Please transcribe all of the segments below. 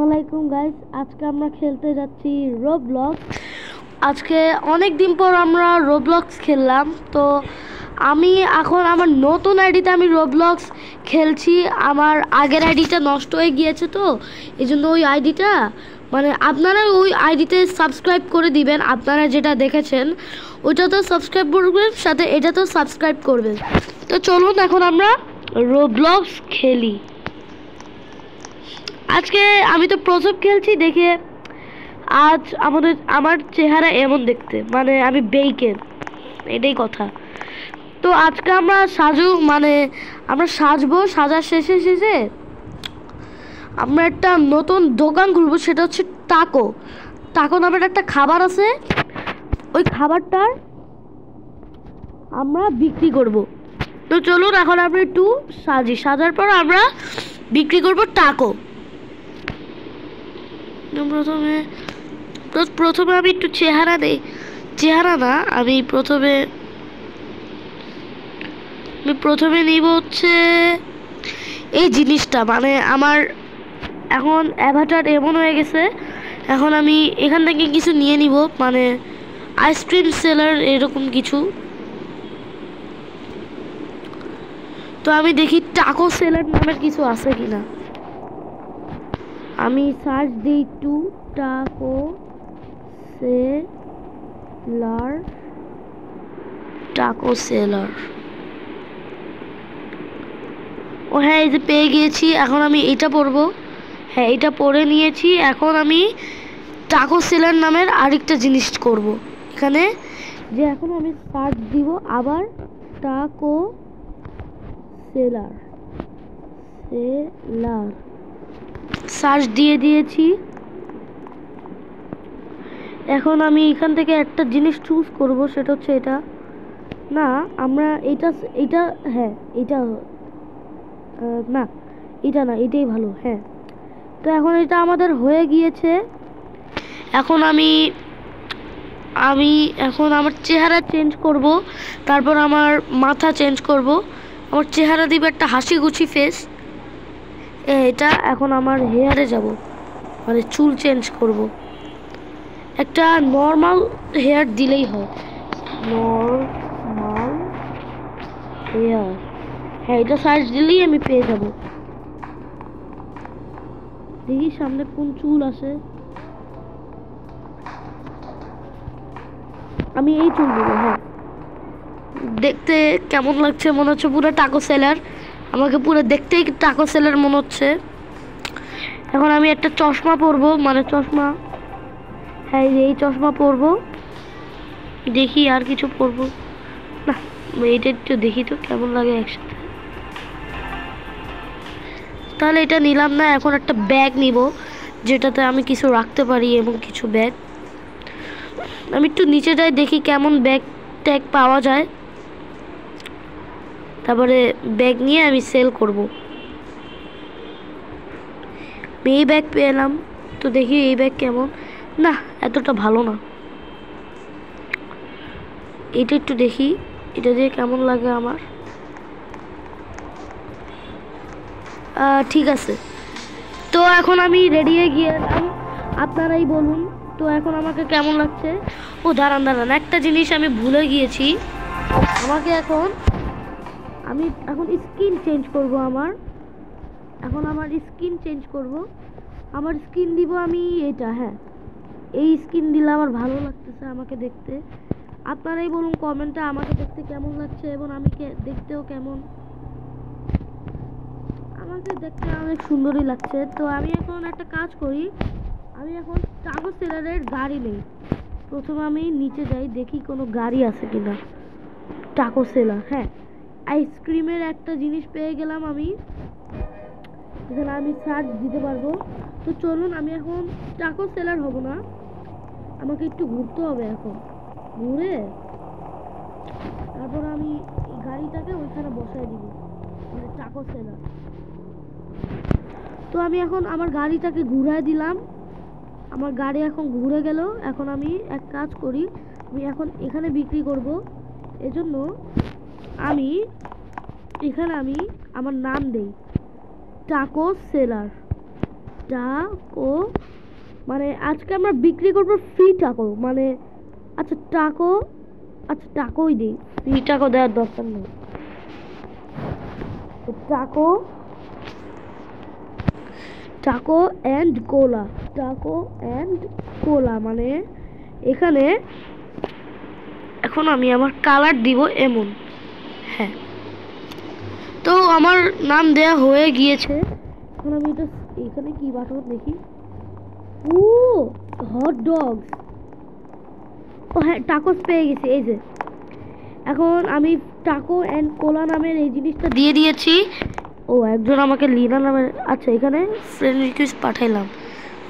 আসসালামাইকুম গাইস, আজকে আমরা খেলতে যাচ্ছি রোবলক্স। আজকে অনেক দিন পর আমরা রোবলক্স খেললাম। তো আমি এখন আমার নতুন আইডিতে আমি রোবলক্স খেলছি। আমার আগের আইডিটা নষ্ট হয়ে গিয়েছে, তো এই জন্য ওই আইডিটা আপনারা ওই আইডিতে সাবস্ক্রাইব করে দিবেন। আপনারা যেটা দেখেছেন ওইটা তো সাবস্ক্রাইব করবেন, সাথে এটা তো সাবস্ক্রাইব করবেন। তো চলুন এখন আমরা রোবলক্স খেলি। আজকে আমি তো প্রথম খেলছি দেখে আজ আমার চেহারা এমন দেখতে, আমি বেইকের, এটাই কথা। তো আজকে আমরা আমরা সাজবো। সাজার শেষে শেষে আমরা একটা নতুন দোকান খুলবো, সেটা হচ্ছে টাকো। টাকো নামের একটা খাবার আছে, ওই খাবারটার আমরা বিক্রি করব। তো চলুন এখন আমরা একটু সাজার পর আমরা বিক্রি করব টাকো। প্রথমে আমি একটু চেহারা না, আমি প্রথমে নিব হচ্ছে এই জিনিসটা। আমার এখন অ্যাভাটার এমন হয়ে গেছে, এখন আমি এখান থেকে কিছু নিয়ে নিব, আইসক্রিম সেলার এরকম কিছু। তো আমি দেখি টাকো সেলার নামের কিছু আছে কিনা। আমি সার্চ দিই একটু, টাকো সেলার। ও হ্যাঁ, এই যে পেয়ে গিয়েছি। এখন আমি এটা পরবো। হ্যাঁ, এটা পরে নিয়েছি। এখন আমি টাকো সেলার নামের আরেকটা জিনিস করব এখানে। যে এখন আমি সার্চ দিব আবার টাকো সেলার সার্চ দিয়ে দিয়েছি। এখন আমি এখান থেকে একটা জিনিস চুজ করব, সেটা হচ্ছে এটা না, আমরা এটা হ্যাঁ এটা না, এটা না, এটাই ভালো। হ্যাঁ, তো এখন এটা আমাদের হয়ে গিয়েছে। এখন আমি এখন আমার চেহারা চেঞ্জ করব, তারপর আমার মাথা চেঞ্জ করব। আমার চেহারা দিব একটা হাসি খুশি ফেস। এটা এখন আমার হেয়ারে যাব, চুল চেঞ্জ করব। একটা নর্মাল হেয়ার দিলেই হয়, নর্মাল হেয়ার। হ্যাঁ, এটা সার্চ দিলেই আমি পেয়ে যাব। দেখি সামনে কোন চুল আসে। আমি এই চুল দিব। হ্যাঁ, দেখতে কেমন লাগছে? মনে হচ্ছে পুরো টাকো সেলার। আমাকে পুরো দেখতেই টাকো সেলার মনে হচ্ছে। এখন আমি একটা চশমা পরবো, চশমা। হ্যাঁ, এই চশমা পরবো। দেখি আর কিছু পরবো না, এটা একটু দেখি তো কেমন লাগে একসাথে। তাহলে এটা নিলাম না। এখন একটা ব্যাগ নিব, যেটাতে আমি কিছু রাখতে পারি, এবং কিছু ব্যাগ। আমি একটু নিচে যাই, দেখি কেমন ব্যাগ ট্যাগ পাওয়া যায়, তারপরে ব্যাগ নিয়ে আমি সেল করব। এই ব্যাগ পেলাম, তো দেখি এই ব্যাগ কেমন। না, এতটা ভালো না। এটা একটু দেখি, এটা দিয়ে কেমন লাগে আমার। ঠিক আছে, তো এখন আমি রেডি হয়ে গিয়েলাম, আপনারাই বলুন তো এখন আমাকে কেমন লাগছে। ও দাঁড়ান, একটা জিনিস আমি ভুলে গিয়েছি। আমি এখন স্কিন চেঞ্জ করব। আমার স্কিন চেঞ্জ করব। আমার স্কিন দিব আমি এটা। হ্যাঁ, এই স্কিন দিলে আমার ভালো লাগতেছে আমাকে দেখতে। আপনারাই বলুন কমেন্টে আমাকে দেখতে কেমন লাগছে, এবং আমি দেখতেও কেমন। আমাকে দেখতে অনেক সুন্দরই লাগছে। তো আমি এখন একটা কাজ করি, আমি এখন টাকো সেলারের গাড়ি নেই। প্রথমে আমি নিচে যাই, দেখি কোনো গাড়ি আছে কিনা। টাকো সেলার, হ্যাঁ, আইসক্রিমের একটা জিনিস পেয়ে গেলাম আমি। এখানে আমি সার্চ দিতে পারবো। তো চলুন, আমি এখন টাকো সেলার হব না, আমাকে একটু ঘুরতে হবে। এখন ঘুরে তারপর আমি এই গাড়িটাকে ওইখানে বসায় দিব, টাকো সেলার। তো আমি এখন আমার গাড়িটাকে ঘুরায় দিলাম। আমার গাড়ি এখন ঘুরে গেল। এখন আমি এক কাজ করি, আমি এখন এখানে বিক্রি করব। এজন্য আমি এখানে আমার নাম দেই টাকো সেলার। টাকো মানে আজকে আমরা বিক্রি করবো ফ্রি টাকো মানে আচ্ছা টাকো আচ্ছা টাকোই দিই, ফ্রি টাকো দেওয়ার দরকার নেই। Taco taco and cola, taco and cola মানে এখানে এখন আমি আমার কালার দিব এমন। হ্যাঁ, তো আমার নাম দেয়া হয়ে গিয়েছে। এখন আমি এটা এখানে কি বাটন দেখি, ও হট ডগস, ও হ্যাঁ টাকোস পেয়ে গেছি। এই যে এখন আমি টাকো অ্যান্ড কোলা নামের এই জিনিসটা দিয়ে দিয়েছি। ও একজন আমাকে লিনা নামের, আচ্ছা এখানে ফ্রেন্ড রিকোয়েস্ট পাঠাইলাম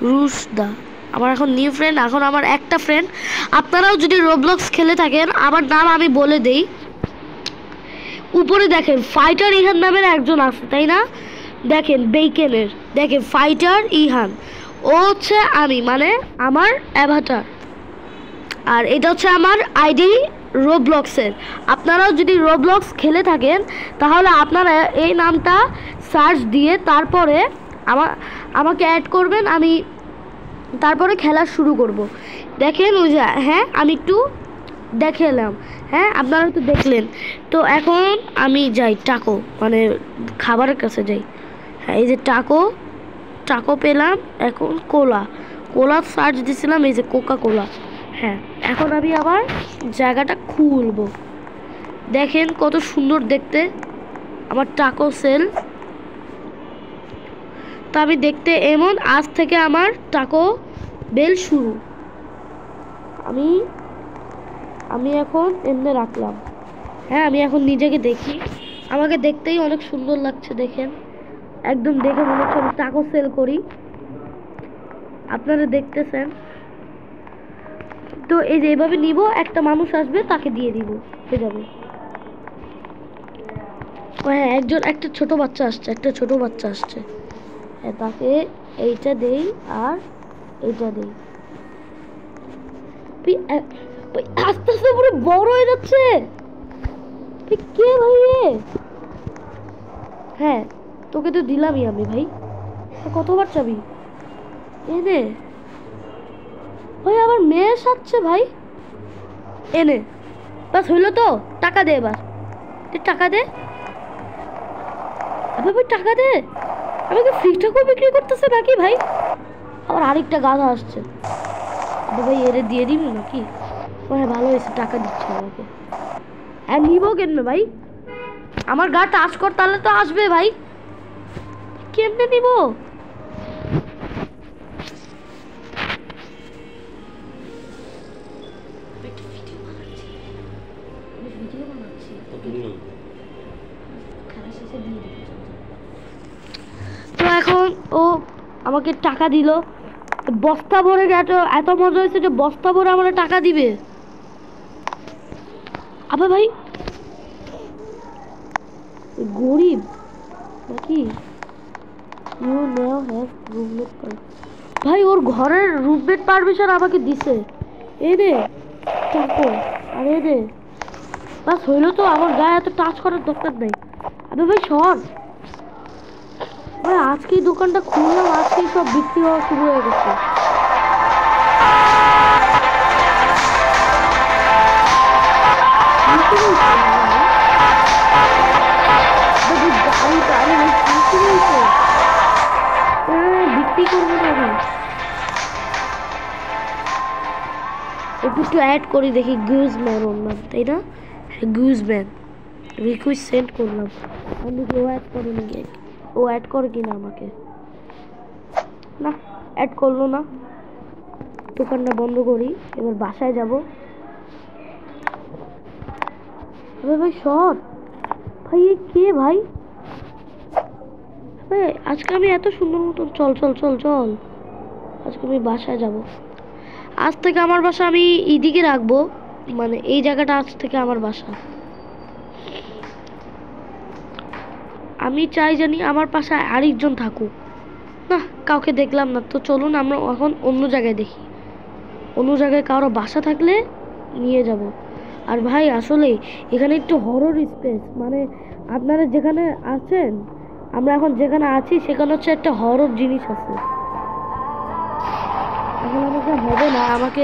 রুশদা, আমার এখন নিউ ফ্রেন্ড, এখন আমার একটা ফ্রেন্ড। আপনারাও যদি রোবলক্স খেলে থাকেন, আমার নাম আমি বলে দেই, উপরে দেখেন ফাইটার ইহান নামের একজন আছে তাই না, দেখেন বেকেনের, দেখেন ফাইটার ইহান, ও হচ্ছে আমি মানে আমার অ্যাভাটার, আর এটা হচ্ছে আমার আইডি রোবলক্সের। আপনারাও যদি রোবলক্স খেলে থাকেন তাহলে আপনারা এই নামটা সার্চ দিয়ে তারপরে আমাকে অ্যাড করবেন, আমি তারপরে খেলা শুরু করব। দেখেন ওই যে হ্যাঁ আমি একটু দেখালাম, হ্যাঁ আপনারা তো দেখলেন। তো এখন আমি যাই টাকো মানে খাবারের কাছে যাই। হ্যাঁ এই যে টাকো, টাকো পেলাম। এখন কোলা, কোলা সার্চ দিছিলাম, এই যে কোকা কোলা। হ্যাঁ এখন আমি আবার জায়গাটা খুলবো, দেখেন কত সুন্দর দেখতে আমার টাকো সেল। তো আমি দেখতে এমন, আজ থেকে আমার টাকো বেল শুরু। আমি এখন এমনি রাখলাম। হ্যাঁ আমি এখন নিজেকে দেখি, আমাকে দেখতেই অনেক সুন্দর লাগছে, দেখেন একদম দেখে মনে হচ্ছে আমি টাকো সেল করি, আপনারা দেখতেছেন। তো এই যে এইভাবে নিব, একটা মানুষ আসবে তাকে দিয়ে দিব, হয়ে যাবে। ও হ্যাঁ একজন, একটা ছোট বাচ্চা আসছে, একটা ছোট বাচ্চা আসছে, হ্যাঁ তাকে এইটা দেই আর এইটা দেই। আস্তে আস্তে পুরো বড় হয়ে যাচ্ছে, কে ভাই রে? হ্যাঁ তোকে তো দিলামই আমি ভাই, কতবার চাবি এনে ভাই, আবার মেয়ে সাজছে ভাই, এনে বাস হইলো তো, টাকা দে এবার, টাকা দে আবার ভাই, টাকা দে। আমাকে ফ্রি টাকা বিক্রি করতেছে নাকি ভাই? আবার আরেকটা গাধা আসছে ভাই, এরে দিয়ে দিবি নাকি? হ্যাঁ ভালো হয়েছে, টাকা দিচ্ছে আমাকে। হ্যাঁ নিবো কেন ভাই, আমার গা টাচ কর তাহলে তো আসবে ভাই, কেমনে নিব? তো এখন ও আমাকে টাকা দিল, বস্তা ভরে, এত মজা হয়েছে যে বস্তা ভরে আমার টাকা দিবে। আবার ভাই গরিব নাকি? ভাই ওর ঘরের রুমমেট পারমিশন আমাকে দিছে, এই রে টাকা, আর এই রে বাস হইলো তো, আমার গায়ে এত টাচ করার দরকার নাই। আরে ভাই সর ভাই, আজকেই দোকানটা খুললাম, আজকেই সব বিক্রি হওয়া শুরু হয়ে গেছে। বিক্রি করবো না আমি, একটু অ্যাড করি দেখি, গুজম্যান ওর নাম তাই না? হ্যাঁ গুজম্যান, রিকোয়েস্ট সেন্ড করলাম, আমি ও অ্যাড করে নাকি, ও অ্যাড করে কিনা আমাকে, না অ্যাড করলো না। দোকানটা বন্ধ করি, এবার বাসায় যাব। ভাই শট ভাই, কে ভাই? আজকে আমি এত সুন্দর মতন, চল চল চল চল, আজকে আমি বাসায় যাব। আজ থেকে আমার বাসা আমি এদিকে রাখবো, মানে এই জায়গাটা আজ থেকে আমার বাসা। আমি চাই জানি আমার পাশে আরেকজন থাকুক, না কাউকে দেখলাম না, তো চলুন আমরা এখন অন্য জায়গায় দেখি, অন্য জায়গায় কারো বাসা থাকলে নিয়ে যাব। আর ভাই আসলে এখানে একটু হরর স্পেস, মানে আপনারা যেখানে আছেন, আমরা এখন যেখানে আছি সেখানে হচ্ছে একটা হরর জিনিস আছে, এখন আমাকে হবে না, আমাকে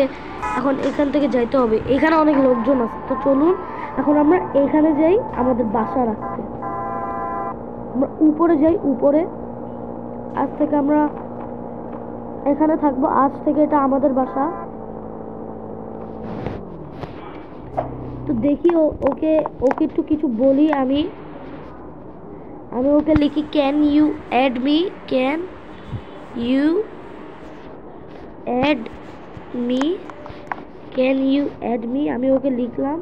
এখন এখান থেকে যাইতে হবে। এখানে অনেক লোকজন আছে, তো চলুন এখন আমরা এখানে যাই আমাদের বাসা রাখতে। আমরা উপরে যাই, উপরে। আজ থেকে আমরা এখানে থাকবো, আজ থেকে এটা আমাদের বাসা। তো দেখি ওকে একটু কিছু বলি। আমি ওকে লিখি can you add me, can you add me, can you add me. আমি ওকে লিখলাম।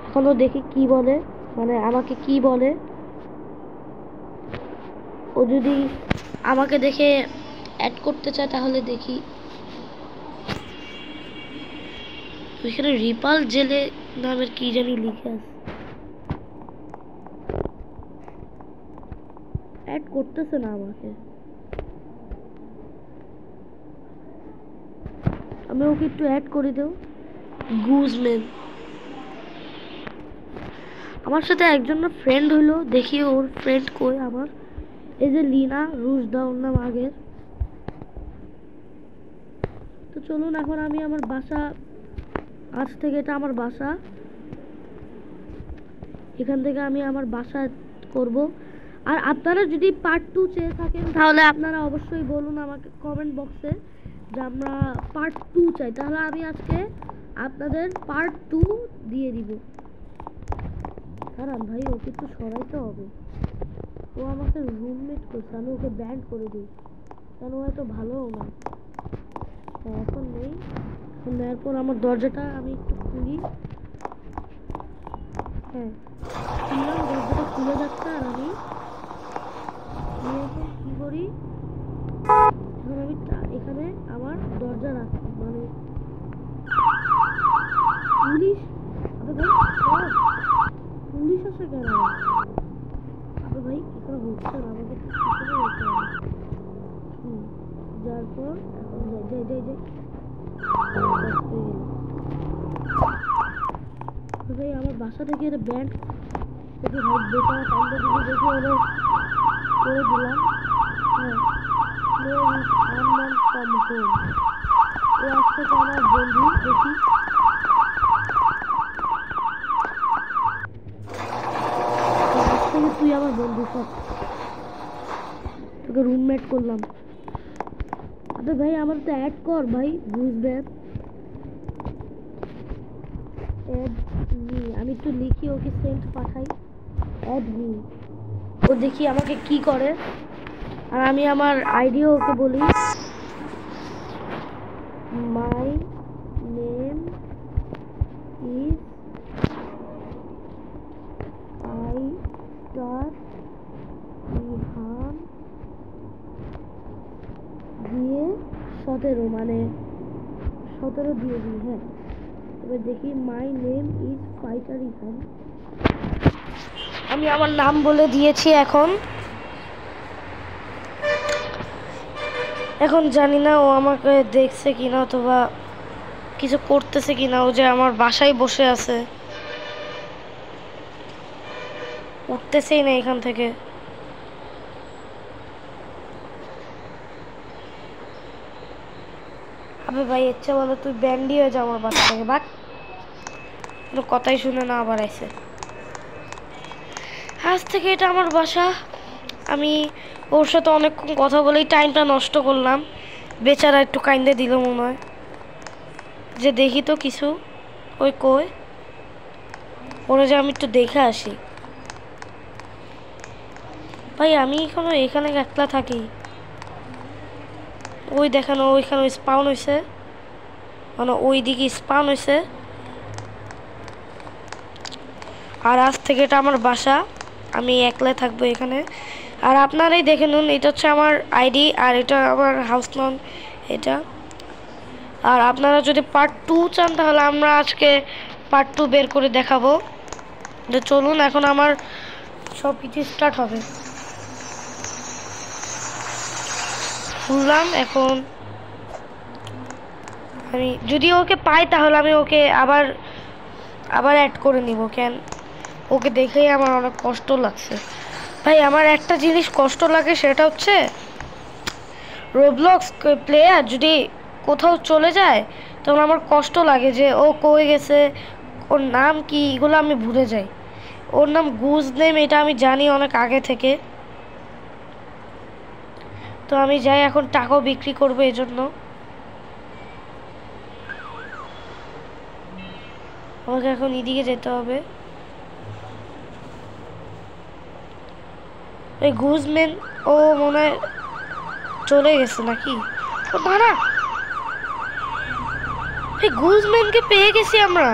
এখনও দেখি কি বলে, মানে আমাকে কি বলে। ও যদি আমাকে দেখে অ্যাড করতে চায় তাহলে দেখি। ওইখানে রিপাল জেলে নামের কি জানি লিখে আছে। অ্যাড করতেছে না আমাকে। আমি ওকে একটু অ্যাড করে দেও। গুজম্যান আমার সাথে একজন ফ্রেন্ড হইলো, দেখি ওর ফ্রেন্ড কই আমার। এই যে লিনা রুশদা ওর নাম আগের। তো চলুন এখন আমি আমার বাসা, আজ থেকে এটা আমার বাসা। এখান থেকে আমি আমার বাসা করব। আর আপনারা যদি পার্ট 2 চেয়ে থাকেন তাহলে আপনারা অবশ্যই বলুন আমাকে কমেন্ট বক্সে যে আমরা পার্ট 2 চাই, তাহলে আমি আজকে আপনাদের পার্ট 2 দিয়ে দিব। কারণ ভাই ওকে একটু সরাইতে হবে। ও আমাকে রুমমেট করছে, আমি ওকে ব্যান্ড করে দিই, কারণ ও এত ভালোও না। হ্যাঁ এখন নেই। এখন নেওয়ার পর আমার দরজাটা আমি একটু খুলি। হ্যাঁ খুললাম, দরজাটা খুলে যাচ্ছে। আর আমি এখন কি করি, এখন আমি এখানে আমার দরজা রাখি, মানে পুলিশ। আরে ভাই পুলিশ আসে কেন? আরে ভাই এখানে হচ্ছে না, আমাকে পিছনে যেতে হবে। যার পর এখন যাই যাই যাই ভাই আমার বাসা থেকে এটা ব্যান্ড দেখি ভাই বেকার কান্ড দিকে দেখি ওদের করে দিলাম। হ্যাঁ ও আজ থেকে আমার বন্ধু। দেখি তুই আমার বন্ধু, সব তোকে রুমমেট করলাম। আবে ভাই আমার তো অ্যাড কর ভাই, বুঝবেন। অ্যাড মি, আমি একটু লিখি ওকে সেন্ড পাঠাই। অ্যাড মি, ও দেখি আমাকে কি করে। আর আমি আমার আইডিও ওকে বলি, মাই নেম ইজ ইহান দিয়ে 17, মানে 17 দিয়ে দিই। হ্যাঁ এবার দেখি my name is fighter Ihan. আমি আমার নাম বলে দিয়েছি। এখন জানি না ও আমাকে দেখছে কিনা অথবা কিছু করতেছে কিনা। ও যে আমার বাসায় বসে আছে, উঠতেছেই না এখান থেকে। আবে ভাই ইচ্ছে বলে তুই ব্যান্ডি হয়ে যা আমার বাসা থেকে, বাট কোনো কথাই শুনে না, আবার আইসে। আজ থেকে এটা আমার বাসা। আমি ওর সাথে অনেকক্ষণ কথা বলেই টাইমটা নষ্ট করলাম। বেচারা একটু কাইন্দে দিল মনে হয়। যে দেখি তো কিছু, ওই কই ওরা, যে আমি একটু দেখে আসি। ভাই আমি এখানে একলা থাকি। ওই দেখানো ওইখানে স্পাউন হয়েছে, মানে ওই দিকে স্পাউন হয়েছে। আর আজ থেকে এটা আমার বাসা, আমি একলাই থাকবো এখানে। আর আপনারাই দেখে নিন, এটা হচ্ছে আমার আইডি আর এটা আমার হাউস নাম এটা। আর আপনারা যদি পার্ট 2 চান তাহলে আমরা আজকে পার্ট 2 বের করে দেখাবো। তো চলুন এখন আমার সব কিছু স্টার্ট হবে। খুললাম। এখন আমি যদি ওকে পাই তাহলে আমি ওকে আবার অ্যাড করে নিব। কেন ওকে দেখেই আমার অনেক কষ্ট লাগছে ভাই। আমার একটা জিনিস কষ্ট লাগে, সেটা হচ্ছে রোবলক্স প্লেয়ার যদি কোথাও চলে যায় তখন আমার কষ্ট লাগে যে ও কই গেছে, ওর নাম কি, এগুলো আমি ভুলে যাই। ওর নাম গুজ নেম, এটা আমি জানি অনেক আগে থেকে। তো আমি যাই এখন টাকা বিক্রি করবো, এজন্য আমাকে এখন এদিকে যেতে হবে। এই গুজম্যান ও মনে হয় চলে গেছে নাকি? ও দাঁড়া, এই গুজম্যানকে পেয়ে গেছি আমরা।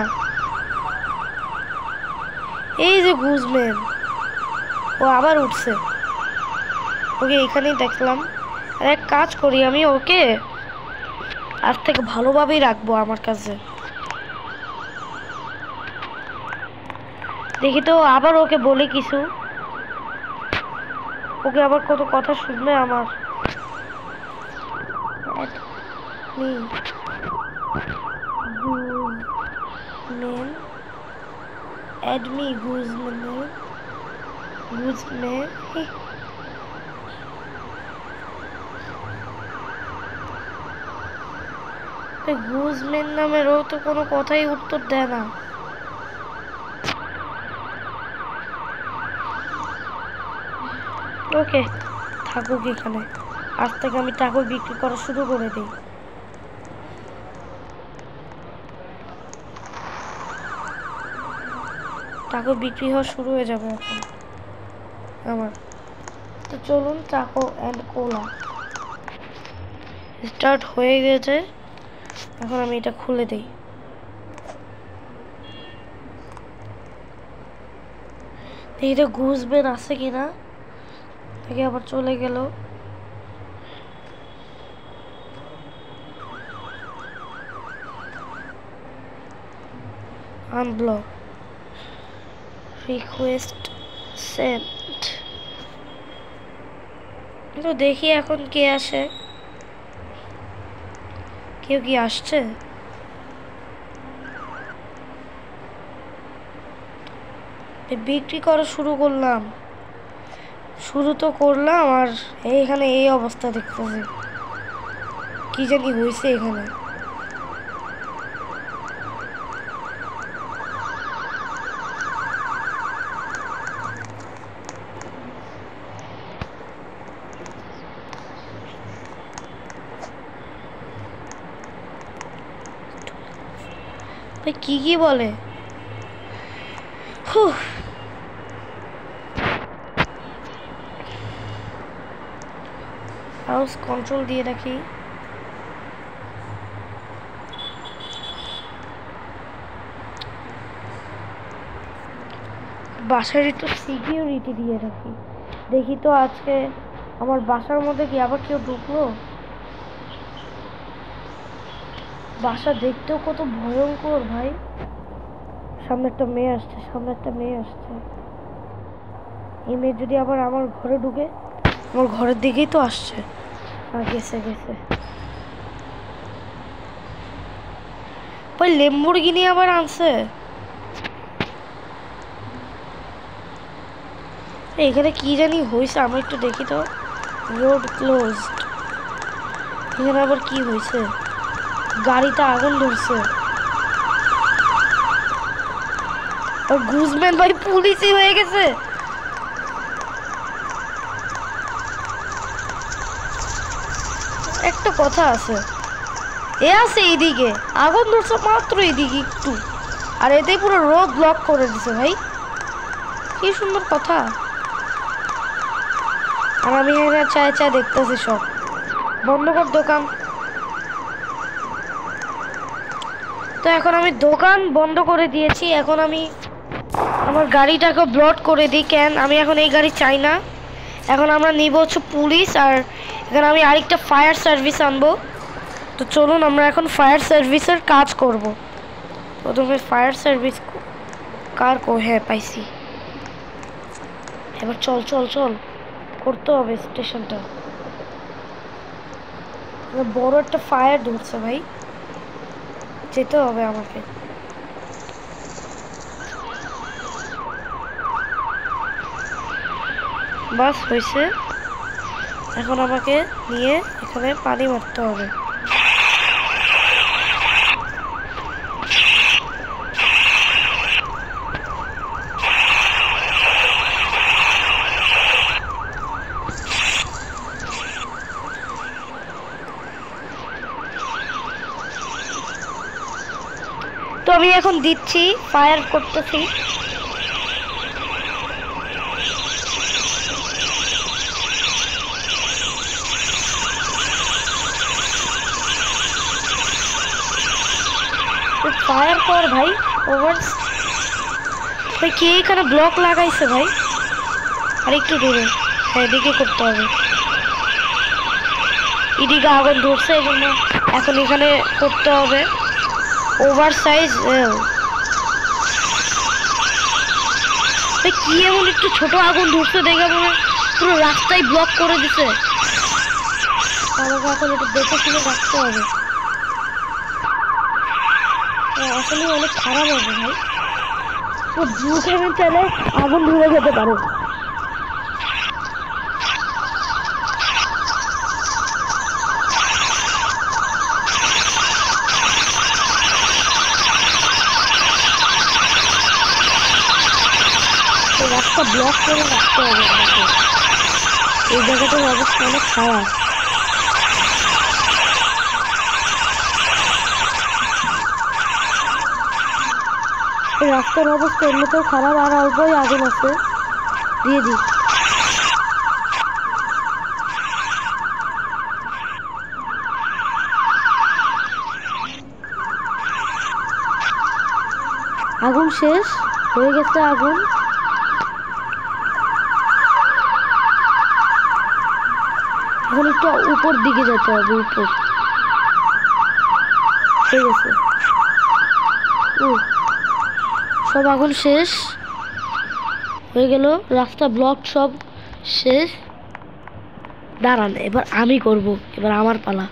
এই যে গুজম্যান, ও আবার উঠছে। ওকে এখানেই দেখলাম। আর এক কাজ করি, আমি ওকে আজ থেকে ভালোভাবেই রাখবো আমার কাছে। দেখি তো আবার ওকে বলে কিছু, ওকে আবার কত কথা শুনবে আমার। Admi Guzman, গুজম্যান নামের ও তো কোনো কথাই উত্তর দেয় না। ওকে থাকুক এখানে, আজ থেকে আমি টাকা বিক্রি করা শুরু করে দিই। টাকা বিক্রি হওয়া শুরু হয়ে যাবে এখন আমার। তো চলুন, টাকো অ্যান্ড কোলা স্টার্ট হয়ে গেছে। এখন আমি এটা খুলে দিই। দেখি তো গুজবেন আছে কিনা, দেখি আবার চলে গেল। Unblock, request sent. তো দেখি এখন কে আসে, কেউ কি আসছে? বিক্রি করা শুরু করলাম, শুরু তো করলাম, আর এইখানে এই অবস্থা দেখতেছি। কি জানি হয়েছে এখানে। কি কি বলে? হাউস কন্ট্রোল দিয়ে রাখি। বাসার একটু সিকিউরিটি দিয়ে রাখি। দেখি তো আজকে আমার বাসার মধ্যে কি আবার কেউ ঢুকলো? বাসা দেখতেও কত ভয়ঙ্কর ভাই। সামনে একটা মেয়ে আসছে, সামনে একটা মেয়ে আসছে। এই মেয়ে যদি আবার আমার ঘরে ঢুকে, আমার ঘরের দিকেই তো আসছে। আর গেছে গেছে ভাই, লেম্বরগিনি আবার আনছে। এখানে কি জানি হয়েছে, আমি একটু দেখি তো। Road closed. এখানে আবার কি হয়েছে? গাড়িতে আগুন ধরছে। আর গুজম্যান ভাই পুলিশই হয়ে গেছে। একটা কথা আছে, এ আছে এইদিকে, আগুন ধরছে মাত্র এইদিকে একটু, আর এতে পুরো রোড ব্লক করে দিছে ভাই। কি সুন্দর কথা। আর আমি এখানে চায় চায় দেখতেছি সব। বন্ধ কর দোকান। তো এখন আমি দোকান বন্ধ করে দিয়েছি। এখন আমি আমার গাড়িটাকে ব্লক করে দিই। কেন আমি এখন এই গাড়ি চাই না। এখন আমরা নিব হচ্ছে পুলিশ, আর এখানে আমি আরেকটা ফায়ার সার্ভিস আনবো। তো চলুন আমরা এখন ফায়ার সার্ভিসের কাজ করব। প্রথমে ফায়ার সার্ভিস কার হ্যাঁ পাইছি। এবার চল চল চল, করতে হবে স্টেশনটা। বড় একটা ফায়ার ধরছে ভাই, যেতে হবে আমাকে। বাস হয়েছে, এখন আমাকে নিয়ে এখানে পানি মারতে হবে। তো আমি এখন দিচ্ছি, ফায়ার করতেছি। ফায়ার কর ভাই। ওভার ভাই কে এখানে ব্লক লাগাইছে ভাই? আর একটু দূরে, হ্যাঁ এদিকে করতে হবে। এদিকে আগুন ধরছে, এই জন্য এখন এখানে করতে হবে ওভার সাইজ। কি এমন একটু ছোট আগুন ধরছে দেখে মনে পুরো রাস্তায় ব্লক করে দিছে। আমাকে এখন একটু দেখে শুনে রাখতে হবে। আসলে অনেক খারাপ হবে ভাই, তো ব্লু খেয়ে চাইলে আগুন ধরে যেতে পারে। রাস্তা ব্লক করে রাখতে হবে আমাকে, এই জায়গাটার অবস্থা অনেক খারাপ। এই রাস্তার অবস্থা এমনিতেও খারাপ, আর অল্পই আগুন আছে, দিয়ে দিই। আগুন শেষ হয়ে গেছে আগুন। এখন একটু উপর দিকে যেতে হবে, উপর হয়ে গেছে। সব আগুন শেষ হয়ে গেল, রাস্তা ব্লক সব শেষ। দাঁড়ান, এবার আমি করব, এবার আমার পালা।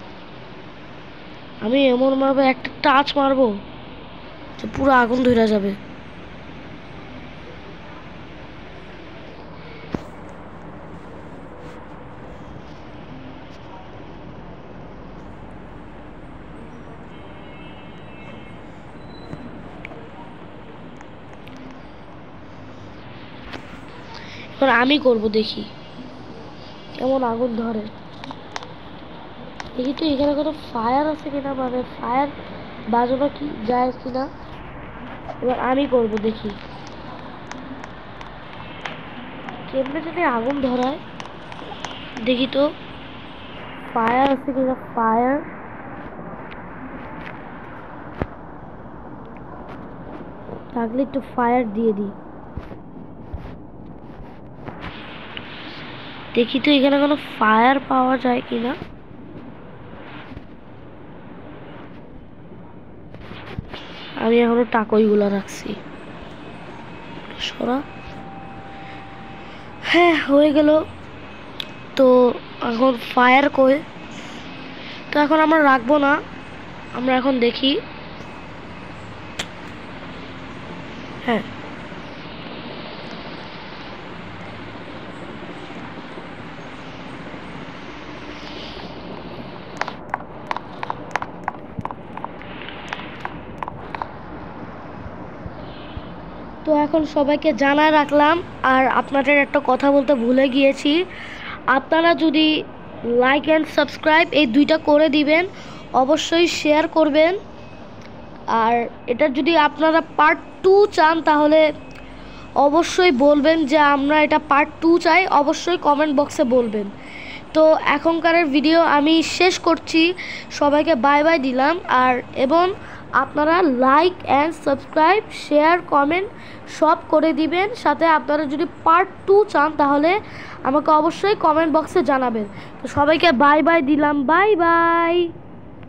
আমি এমন মারবো, একটা টাচ মারবো যে পুরো আগুন ধরে যাবে। এবার আমি করব, দেখি কেমন আগুন ধরে। দেখি তো এখানে কোনো ফায়ার আছে কিনা, মানে ফায়ার বাজানো কি যায় কিনা। এবার আমি করব, দেখি কেমনে যদি আগুন ধরায়। দেখি তো ফায়ার আছে কিনা, ফায়ার থাকলে একটু ফায়ার দিয়ে দিই। দেখি তো এখানে কোনো ফায়ার পাওয়া যায় কিনা। আমি এখনো টাকইগুলো রাখছি, সরা। হ্যাঁ হয়ে গেল। তো এখন ফায়ার কই, তো এখন আমরা রাখবো না, আমরা এখন দেখি। হ্যাঁ তো এখন সবাইকে জানায় রাখলাম। আর আপনাদের একটা কথা বলতে ভুলে গিয়েছি, আপনারা যদি লাইক অ্যান্ড সাবস্ক্রাইব এই দুইটা করে দিবেন, অবশ্যই শেয়ার করবেন। আর এটা যদি আপনারা পার্ট 2 চান তাহলে অবশ্যই বলবেন যে আমরা এটা পার্ট 2 চাই, অবশ্যই কমেন্ট বক্সে বলবেন। তো এখনকারের ভিডিও আমি শেষ করছি, সবাইকে বাই বাই দিলাম। আর এবং আপনারা like and subscribe, share, comment সব করে দিবেন। সাথে আপনারা যদি পার্ট 2 চান তাহলে আমাকে অবশ্যই কমেন্ট বক্সে জানাবেন। তো সবাইকে বাই বাই দিলাম, বাই বাই।